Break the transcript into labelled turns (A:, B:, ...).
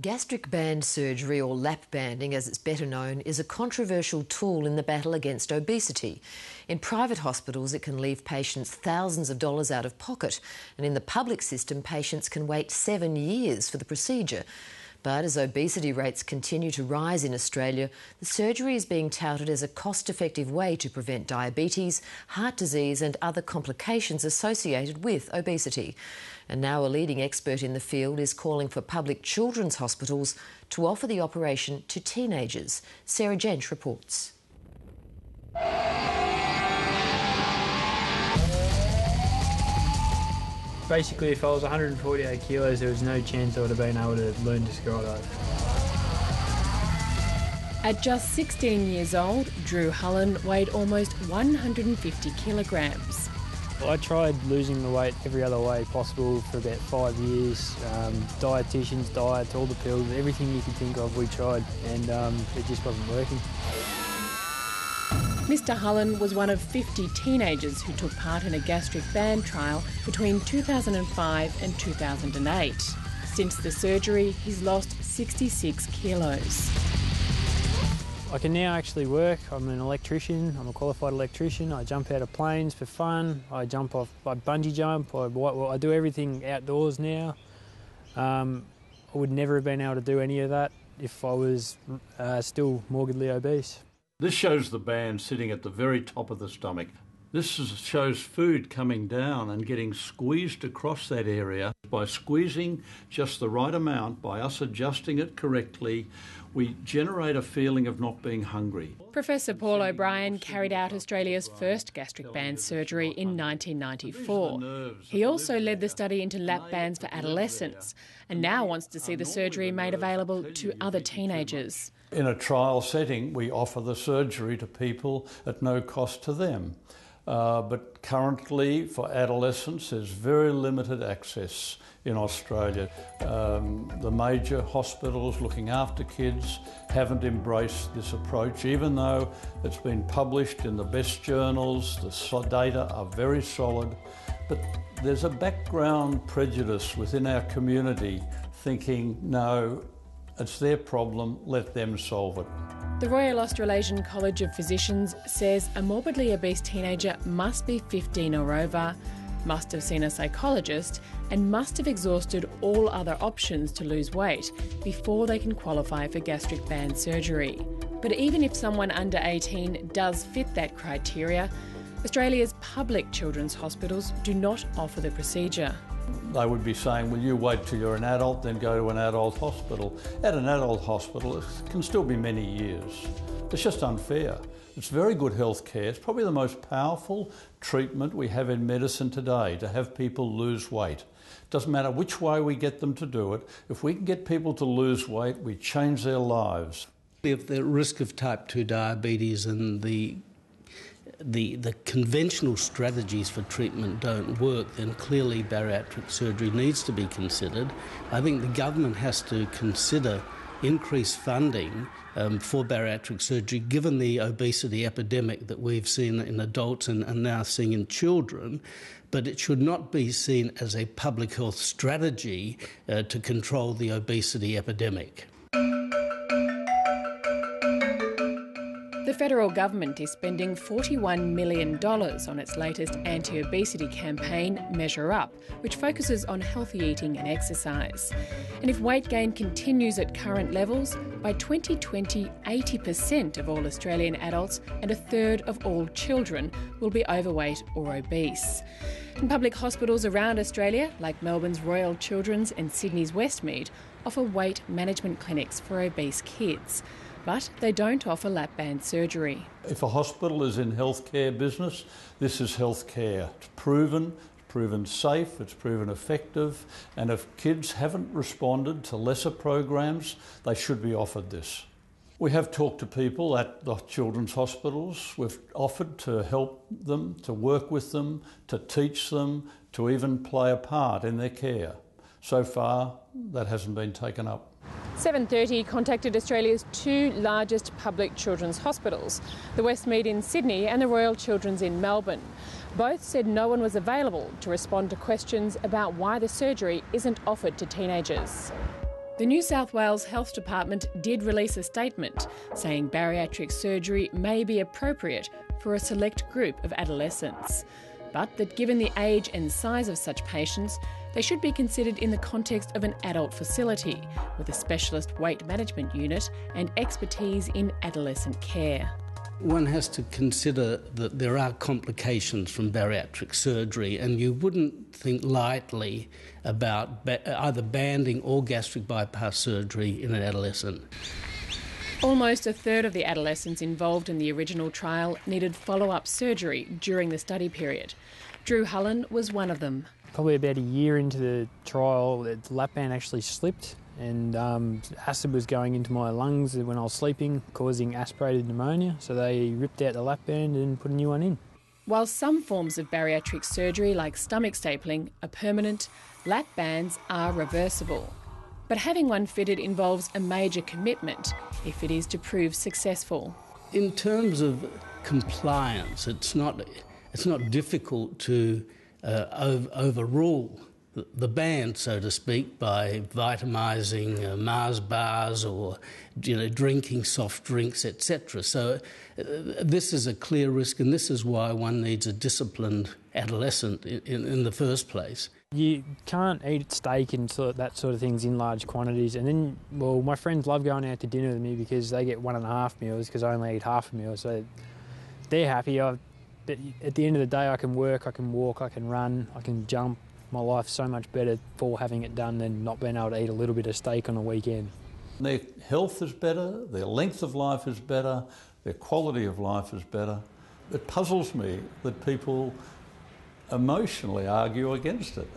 A: Gastric band surgery, or lap banding as it's better known, is a controversial tool in the battle against obesity. In private hospitals, it can leave patients thousands of dollars out of pocket, and in the public system, patients can wait 7 years for the procedure. But as obesity rates continue to rise in Australia, the surgery is being touted as a cost-effective way to prevent diabetes, heart disease and other complications associated with obesity. And now a leading expert in the field is calling for public children's hospitals to offer the operation to teenagers. Sarah Jensch reports.
B: Basically, if I was 148 kilos, there was no chance I would have been able to learn to skydive.
C: At just 16 years old, Drew Hullen weighed almost 150 kilograms.
B: I tried losing the weight every other way possible for about 5 years. Dietitians, diets, all the pills, everything you could think of we tried, and it just wasn't working.
C: Mr Hullen was one of 50 teenagers who took part in a gastric band trial between 2005 and 2008. Since the surgery, he's lost 66 kilos.
B: I can now actually work. I'm an electrician, I'm a qualified electrician. I jump out of planes for fun, I jump off, I bungee jump, I do everything outdoors now. I would never have been able to do any of that if I was still morbidly obese.
D: This shows the band sitting at the very top of the stomach. This shows food coming down and getting squeezed across that area. By squeezing just the right amount, by us adjusting it correctly, we generate a feeling of not being hungry.
C: Professor Paul O'Brien carried out Australia's first gastric band surgery in 1994. He also led the study into lap bands for adolescents and now wants to see the surgery made available to other teenagers.
D: In a trial setting, we offer the surgery to people at no cost to them. But currently, for adolescents, there's very limited access in Australia. The major hospitals looking after kids haven't embraced this approach, even though it's been published in the best journals, the data are very solid. But there's a background prejudice within our community thinking, no, it's their problem, let them solve it.
C: The Royal Australasian College of Physicians says a morbidly obese teenager must be 15 or over, must have seen a psychologist and must have exhausted all other options to lose weight before they can qualify for gastric band surgery. But even if someone under 18 does fit that criteria, Australia's public children's hospitals do not offer the procedure.
D: They would be saying, well, you wait till you're an adult, then go to an adult hospital. At an adult hospital, it can still be many years. It's just unfair. It's very good health care. It's probably the most powerful treatment we have in medicine today, to have people lose weight. Doesn't matter which way we get them to do it. If we can get people to lose weight, we change their lives.
E: If the risk of type 2 diabetes and the conventional strategies for treatment don't work, then clearly bariatric surgery needs to be considered. I think the government has to consider increased funding for bariatric surgery, given the obesity epidemic that we've seen in adults and now seeing in children. But it should not be seen as a public health strategy to control the obesity epidemic.
C: The federal government is spending $41 million on its latest anti-obesity campaign, Measure Up, which focuses on healthy eating and exercise. And if weight gain continues at current levels, by 2020, 80% of all Australian adults and a third of all children will be overweight or obese. And public hospitals around Australia, like Melbourne's Royal Children's and Sydney's Westmead, offer weight management clinics for obese kids. But they don't offer lap band surgery.
D: If a hospital is in healthcare business, this is healthcare. It's proven safe, it's proven effective, and if kids haven't responded to lesser programs, they should be offered this. We have talked to people at the children's hospitals. We've offered to help them, to work with them, to teach them, to even play a part in their care. So far, that hasn't been taken up.
C: 7:30 contacted Australia's two largest public children's hospitals, the Westmead in Sydney and the Royal Children's in Melbourne. Both said no one was available to respond to questions about why the surgery isn't offered to teenagers. The New South Wales Health Department did release a statement saying bariatric surgery may be appropriate for a select group of adolescents, but that given the age and size of such patients, they should be considered in the context of an adult facility with a specialist weight management unit and expertise in adolescent care.
E: One has to consider that there are complications from bariatric surgery, and you wouldn't think lightly about either banding or gastric bypass surgery in an adolescent.
C: Almost a third of the adolescents involved in the original trial needed follow-up surgery during the study period. Drew Hullen was one of them.
B: Probably about a year into the trial, the lap band actually slipped and acid was going into my lungs when I was sleeping, causing aspirated pneumonia. So they ripped out the lap band and put a new one in.
C: While some forms of bariatric surgery, like stomach stapling, are permanent, lap bands are reversible. But having one fitted involves a major commitment if it is to prove successful.
E: In terms of compliance, it's not difficult to overrule the band, so to speak, by vitamising Mars bars or drinking soft drinks, etc. So this is a clear risk, and this is why one needs a disciplined adolescent in the first place.
B: You can't eat steak and that sort of things in large quantities. And then, well, my friends love going out to dinner with me because they get 1.5 meals because I only eat half a meal. So they're happy. But at the end of the day, I can work, I can walk, I can run, I can jump. My life's so much better for having it done than not being able to eat a little bit of steak on a weekend.
D: Their health is better, their length of life is better, their quality of life is better. It puzzles me that people emotionally argue against it.